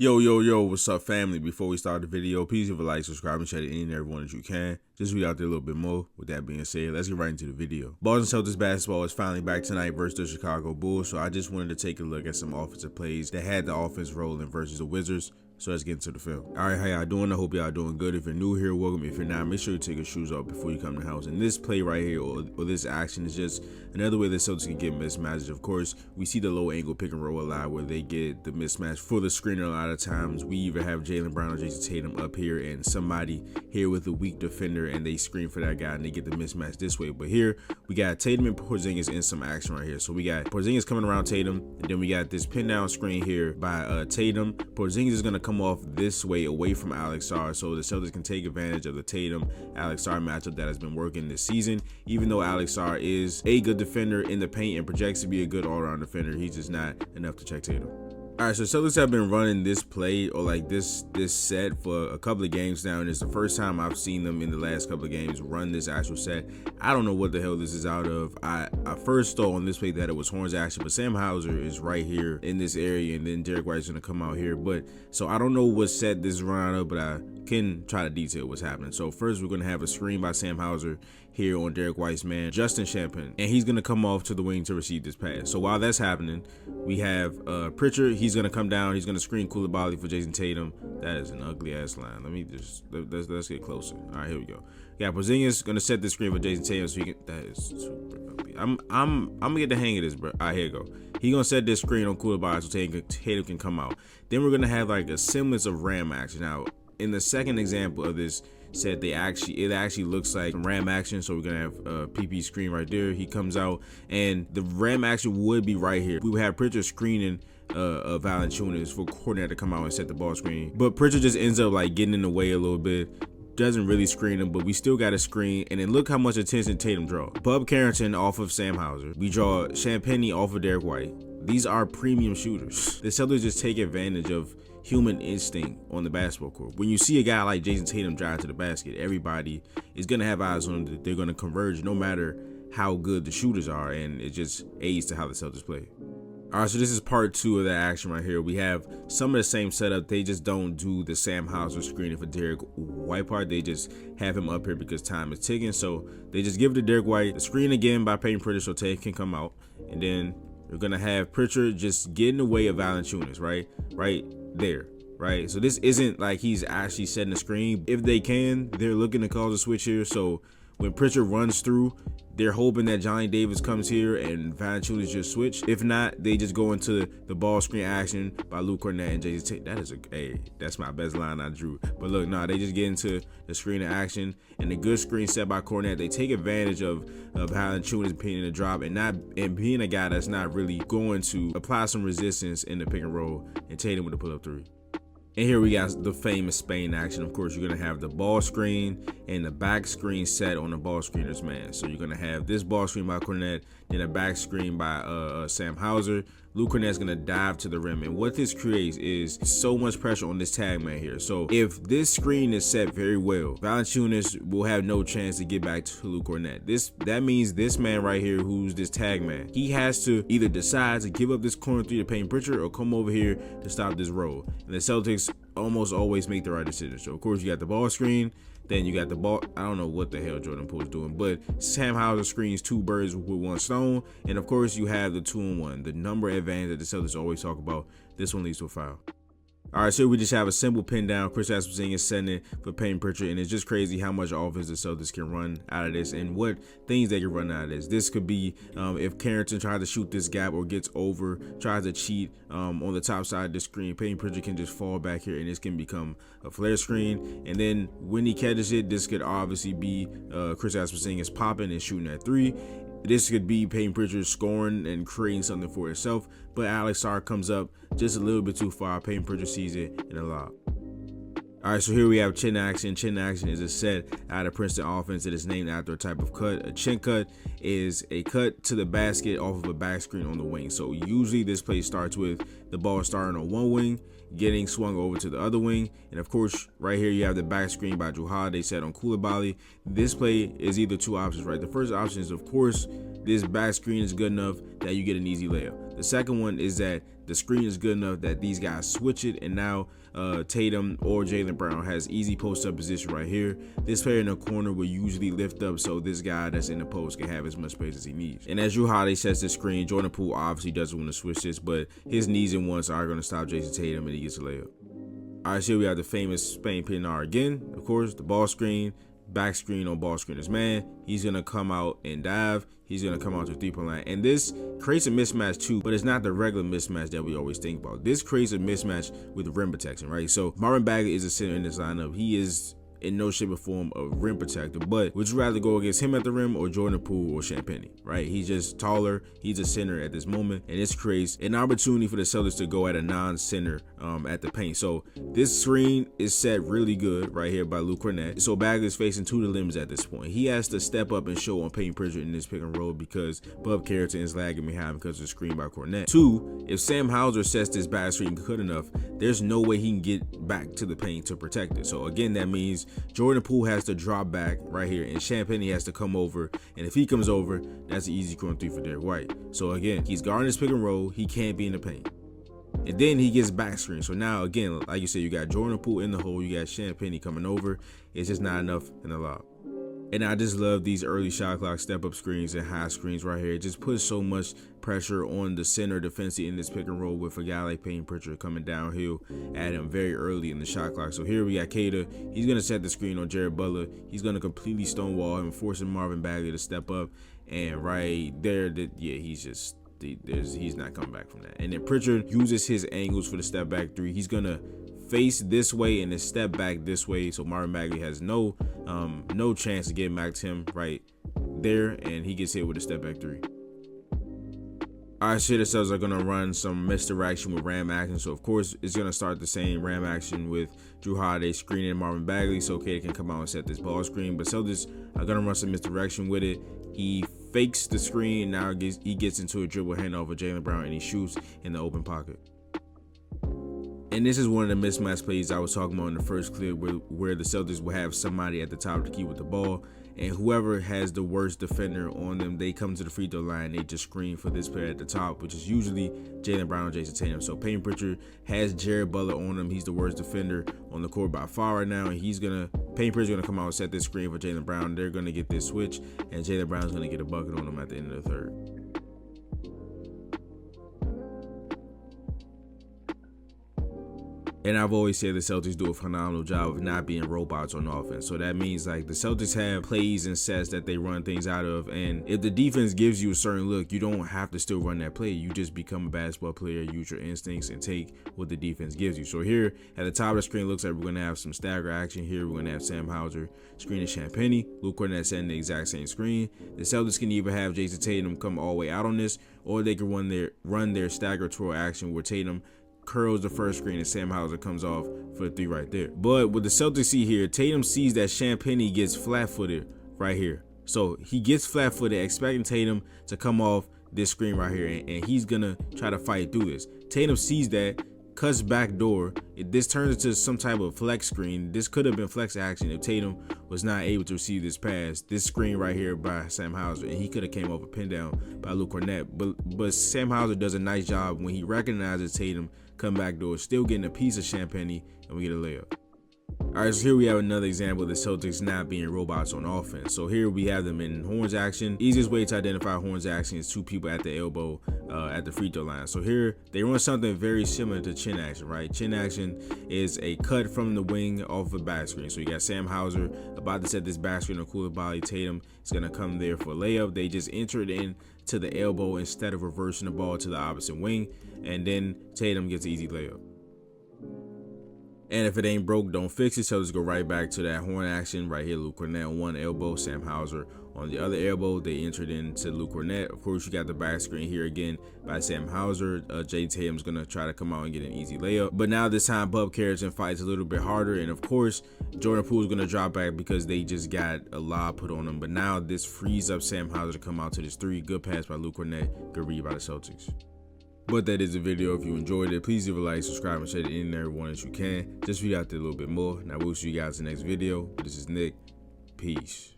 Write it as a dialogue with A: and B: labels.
A: Yo, what's up, family? Before we start the video, please give a like, subscribe, and share to any and everyone that you can. Just read out there a little bit more. With that being said, let's get right into the video. Boston Celtics basketball is finally back tonight versus the Chicago Bulls, so I just wanted to take a look at some offensive plays that had the offense rolling versus the Wizards. So let's get into the film. All right, how y'all doing? I hope y'all doing good. If you're new here, welcome. If you're not, make sure you take your shoes off before you come to the house. And this play right here, or this action, is just another way the Celtics can get mismatches. Of course, we see the low angle pick and roll a lot where they get the mismatch for the screener a lot of times. We either have Jaylen Brown or Jason Tatum up here and somebody here with a weak defender, and they screen for that guy and they get the mismatch this way. But here, we got Tatum and Porzingis in some action right here. So we got Porzingis coming around Tatum, and then we got this pin down screen here by Tatum. Porzingis is going to come off this way away from Alex Sarr, so the Celtics can take advantage of the Tatum-Alex Sarr matchup that has been working this season. Even though Alex Sarr is a good defender in the paint and projects to be a good all-around defender, he's just not enough to check Tatum. All right, so Celtics have been running this play or like this set for a couple of games now, and it's the first time I've seen them in the last couple of games run this actual set. I don't know what the hell this is out of. I first thought on this play that it was Horns action, but Sam Hauser is right here in this area, and then Derek White's gonna come out here. But so I don't know what set this is run out of, but I can try to detail what's happening. So first we're gonna have a screen by Sam Hauser here on Derek White's man, Justin Champagne, and he's gonna come off to the wing to receive this pass. So while that's happening, we have Pritchard. He's gonna come down. He's gonna screen Coulibaly for Jason Tatum. That is an ugly ass line. Let's get closer. All right, here we go. Yeah, Porzingis gonna set the screen for Jason Tatum so he can. That is super ugly. I'm gonna get the hang of this, bro. All right, here you go. He gonna set this screen on Coulibaly so Tatum can come out. Then we're gonna have like a semblance of ram action. Now, in the second example of this set, it actually looks like ram action. So we're gonna have PP screen right there. He comes out, and the ram action would be right here. We would have Pritchard screening Valanciunas for Kornet to come out and set the ball screen, but Pritchard just ends up like getting in the way a little bit. Doesn't really screen him, but we still got a screen. And then look how much attention Tatum draw. Bub Carrington off of Sam Hauser. We draw Champagne off of Derek White. These are premium shooters. The Celtics just take advantage of human instinct on the basketball court. When you see a guy like Jason Tatum drive to the basket, everybody is gonna have eyes on him. They're gonna converge no matter how good the shooters are, and it just aids to how the Celtics play. All right, so this is part two of the action right here. We have some of the same setup. They just don't do the Sam Hauser screening for Derek White part. They just have him up here because time is ticking. So they just give it to Derek White. The screen again by Payton Pritchard so Tatum can come out. And then we're going to have Pritchard just get in the way of Valanciunas, right? Right there, right? So this isn't like he's actually setting the screen. If they can, they're looking to cause a switch here. So when Pritchard runs through, they're hoping that Johnny Davis comes here and Valanciunas just switch. If not, they just go into the ball screen action by Luke Kornet and Jason Tatum. That's my best line I drew. But look, they just get into the screen of action, and the good screen set by Kornet. They take advantage of Valanciunas being in the drop and being a guy that's not really going to apply some resistance in the pick and roll, and Tatum with a pull up three. And here we got the famous Spain action. Of course, you're going to have the ball screen and the back screen set on the ball screener's man. So you're going to have this ball screen by Kornet, then a back screen by Sam Hauser. Luke Kornet's going to dive to the rim. And what this creates is so much pressure on this tag man here. So if this screen is set very well, Valanciunas will have no chance to get back to Luke Kornet. That means this man right here, who's this tag man, he has to either decide to give up this corner three to Payton Pritchard or come over here to stop this roll. And the Celtics almost always make the right decision. So of course you got the ball screen, then you got the ball. I don't know what the hell Jordan Poole's doing, but Sam Hauser screens two birds with one stone. And of course you have the 2-on-1, the number advantage that the Celtics always talk about. This one leads to a foul. All right, so we just have a simple pin down. Kristaps Porzingis setting it for Payton Pritchard, and it's just crazy how much offense the Celtics can run out of this and what things they can run out of this. This could be if Carrington tries to shoot this gap or gets over, tries to cheat on the top side of the screen, Payton Pritchard can just fall back here, and this can become a flare screen. And then when he catches it, this could obviously be Kristaps Porzingis popping and shooting at three. This could be Payton Pritchard scoring and creating something for himself, but Alex Sarr comes up just a little bit too far. Payton Pritchard sees it and a lob. All right, so here we have chin action. Chin action is a set out of Princeton offense that is named after a type of cut. A chin cut is a cut to the basket off of a back screen on the wing. So usually this play starts with the ball starting on one wing, getting swung over to the other wing. And of course, right here you have the back screen by Jrue Holiday set on Coulibaly. This play is either two options, right? The first option is, of course, this back screen is good enough that you get an easy layup. The second one is that the screen is good enough that these guys switch it, and now Tatum or Jaylen Brown has easy post-up position right here. This player in the corner will usually lift up so this guy that's in the post can have as much space as he needs. And as Jrue Holiday sets the screen, Jordan Poole obviously doesn't want to switch this, but his knees and wants are going to stop Jason Tatum, and he gets a layup. All right, so here we have the famous Spain PNR again. Of course, the ball screen, back screen on ball screener's man. He's going to come out and dive. He's going to come out to the three-point line. And this creates a mismatch too, but it's not the regular mismatch that we always think about. This creates a mismatch with rim protection, right? So Marvin Bagley is a center in this lineup. He is in no shape or form a rim protector, but would you rather go against him at the rim or Jordan Poole or Champagnie, right? He's just taller, he's a center at this moment, and this creates an opportunity for the Celtics to go at a non-center at the paint. So this screen is set really good right here by Luke Kornet. So Bagley is facing two of the limbs at this point. He has to step up and show on Payton Pritchard in this pick and roll because Bub Carrington is lagging behind because of the screen by Kornet. Two, if Sam Hauser sets this back screen good enough, there's no way he can get back to the paint to protect it. So again, that means Jordan Poole has to drop back right here, and Champagnie has to come over. And if he comes over, that's an easy corner three for Derek White. So again, he's guarding this pick and roll. He can't be in the paint. And then he gets back screen. So now, again, like you said, you got Jordan Poole in the hole. You got Champagnie coming over. It's just not enough in the lob. And I just love these early shot clock step-up screens and high screens right here. It just puts so much pressure on the center defensive in this pick and roll with a guy like Payton Pritchard coming downhill at him very early in the shot clock. So here we got Kata. He's going to set the screen on Jared Butler. He's going to completely stonewall him, forcing Marvin Bagley to step up. And right there, he's not coming back from that. And then Pritchard uses his angles for the step back three. He's going to face this way and then step back this way, so Marvin Bagley has no chance to get back to him right there, and he gets hit with a step back three. All right, so the Celtics are gonna run some misdirection with ram action, so of course it's gonna start the same ram action with Jrue Holiday screening Marvin Bagley so Kata can come out and set this ball screen, but Celtics are gonna run some misdirection with it. He fakes the screen, now he gets into a dribble handoff with Jaylen Brown, and he shoots in the open pocket. And this is one of the mismatch plays I was talking about in the first clip where the Celtics will have somebody at the top of the key with the ball, and whoever has the worst defender on them, they come to the free throw line, they just screen for this player at the top, which is usually Jaylen Brown or Jason Tatum. So Payton Pritchard has Jared Butler on him. He's the worst defender on the court by far right now, and Payton Pritchard's gonna come out and set this screen for Jaylen Brown. They're gonna get this switch, and Jaylen Brown's gonna get a bucket on him at the end of the third. And I've always said the Celtics do a phenomenal job of not being robots on offense. So that means like the Celtics have plays and sets that they run things out of. And if the defense gives you a certain look, you don't have to still run that play. You just become a basketball player, use your instincts, and take what the defense gives you. So here at the top of the screen, looks like we're going to have some stagger action here. We're going to have Sam Hauser screening Champagnie. Luke Kornet setting the exact same screen. The Celtics can either have Jason Tatum come all the way out on this, or they can run their stagger twirl action where Tatum curls the first screen and Sam Hauser comes off for the three right there. But what the Celtics see here, Tatum sees that Champagnie gets flat-footed right here. So he gets flat-footed, expecting Tatum to come off this screen right here, and he's gonna try to fight through this. Tatum sees that, cuts back door. This turns into some type of flex screen. This could have been flex action if Tatum was not able to receive this pass. This screen right here by Sam Hauser, and he could have came off a pin down by Luke Kornet. But Sam Hauser does a nice job when he recognizes Tatum come back door, still getting a piece of Champagnie, and we get a layup. All right, so here we have another example of the Celtics not being robots on offense. So here we have them in horns action. Easiest way to identify horns action is two people at the elbow at the free throw line. So here they run something very similar to chin action, right? Chin action is a cut from the wing off the back screen. So you got Sam Hauser about to set this back screen on Koulibaly. Tatum is going to come there for a layup. They just enter it in to the elbow instead of reversing the ball to the opposite wing, and then Tatum gets an easy layup. And if it ain't broke, don't fix it. So let's go right back to that horn action right here. Luke Kornet on one elbow, Sam Hauser on the other elbow. They entered into Luke Kornet. Of course, you got the back screen here again by Sam Hauser. Jay Tatum's going to try to come out and get an easy layup. But now this time, Bub Carrington fights a little bit harder. And of course, Jordan Poole's going to drop back because they just got a lob put on him. But now this frees up Sam Hauser to come out to this three. Good pass by Luke Kornet. Good read by the Celtics. But that is the video. If you enjoyed it, please leave a like, subscribe, and share it in there everyone that you can. Just read out there a little bit more. Now we'll see you guys in the next video. This is Nick. Peace.